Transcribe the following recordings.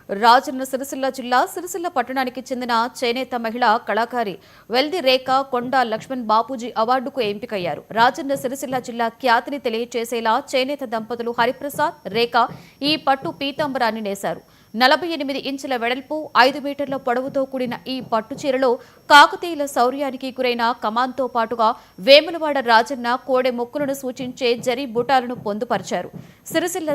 రాజన్న సిరిసిల్ల జిల్లా సిరిసిల్ల పట్టణానికి చెందిన చేనేత మహిళా కళాకారి వెల్ది రేఖ కొండ లక్ష్మణ్ బాపూజీ అవార్డుకు ఎంపికయ్యారు. రాజన్న సిరిసిల్ల జిల్లా ఖ్యాతిని తెలియజేసేలా చేనేత దంపతులు హరిప్రసాద్, రేఖ ఈ పట్టు పీతాంబరాన్ని నేశారు. 48 ఇంచుల వెడల్పు, 5 మీటర్ల పొడవుతో కూడిన ఈ పట్టు చీరలో కాకతీయుల శౌర్యానికి గురైన కమాన్తో పాటుగా వేములవాడ రాజన్న కోడె మొక్కులను సూచించే జరీ బుటాలను పొందుపరిచారు. సిరిసిల్ల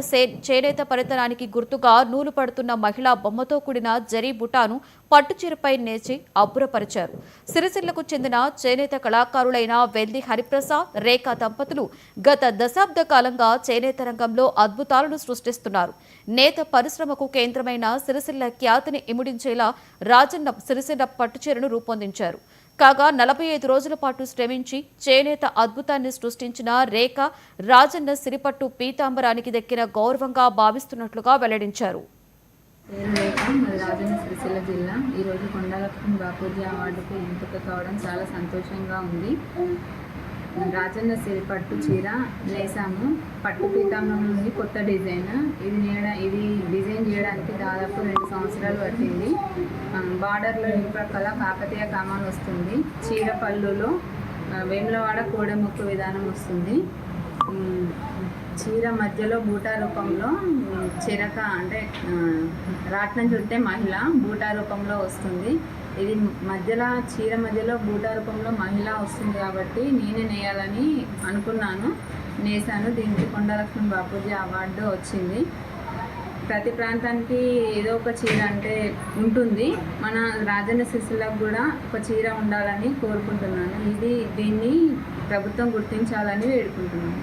చేనేత పరితనానికి గుర్తుగా నూలు పడుతున్న మహిళా బొమ్మతో కూడిన జరీ బుటాను పట్టుచీరపై నేచి అబ్బురపరిచారు. సిరిసిల్లకు చెందిన చేనేత కళాకారులైన వెల్ది హరిప్రసాద్, రేఖ దంపతులు గత దశాబ్ద కాలంగా చేనేత రంగంలో అద్భుతాలను సృష్టిస్తున్నారు. నేత పరిశ్రమకు కేంద్రమైన సిరిసిల్ల ఖ్యాతిని ఇముడించేలా రాజన్న సిరిసిల్ల పట్టుచీరను రూపొందించారు. కాగా 45 రోజుల పాటు శ్రమించి చేనేత అద్భుతాన్ని సృష్టించిన రేఖ రాజన్న సిరిపట్టు పీతాంబరానికి దక్కిన గౌరవంగా భావిస్తున్నట్లుగా వెల్లడించారు. రాజన్న సిరిసిల్ల జిల్లా ఈరోజు కొండ లక్ష్మణ్ బాపూజీ అవార్డుకు ఎంపిక కావడం చాలా సంతోషంగా ఉంది. రాజన్న సిరిపట్టు చీర నేసాము. పట్టు పీతాంబరం నుండి కొత్త డిజైన్ ఇది డిజైన్ చేయడానికి దాదాపు 2 సంవత్సరాలు పట్టింది. బార్డర్లో ప్రక్కల కాకతీయ కమాన్ వస్తుంది. చీర పళ్ళులో వేములవాడ కోడెముక్కు విధానం వస్తుంది. చీర మధ్యలో బూటా రూపంలో చిరక అంటే రాట్నం చుట్టే మహిళ బూటా రూపంలో వస్తుంది. ఇది చీర మధ్యలో బూటా రూపంలో మహిళ వస్తుంది కాబట్టి నేనే నేయాలని అనుకున్నాను, నేసాను. దీనికి కొండ లక్ష్మణ్ బాపూజీ అవార్డు వచ్చింది. ప్రతి ప్రాంతానికి ఏదో ఒక చీర అంటే ఉంటుంది. మన రాజన్న సిరిసిల్లకు కూడా ఒక చీర ఉండాలని కోరుకుంటున్నాను. దీన్ని ప్రభుత్వం గుర్తించాలని వేడుకుంటున్నాను.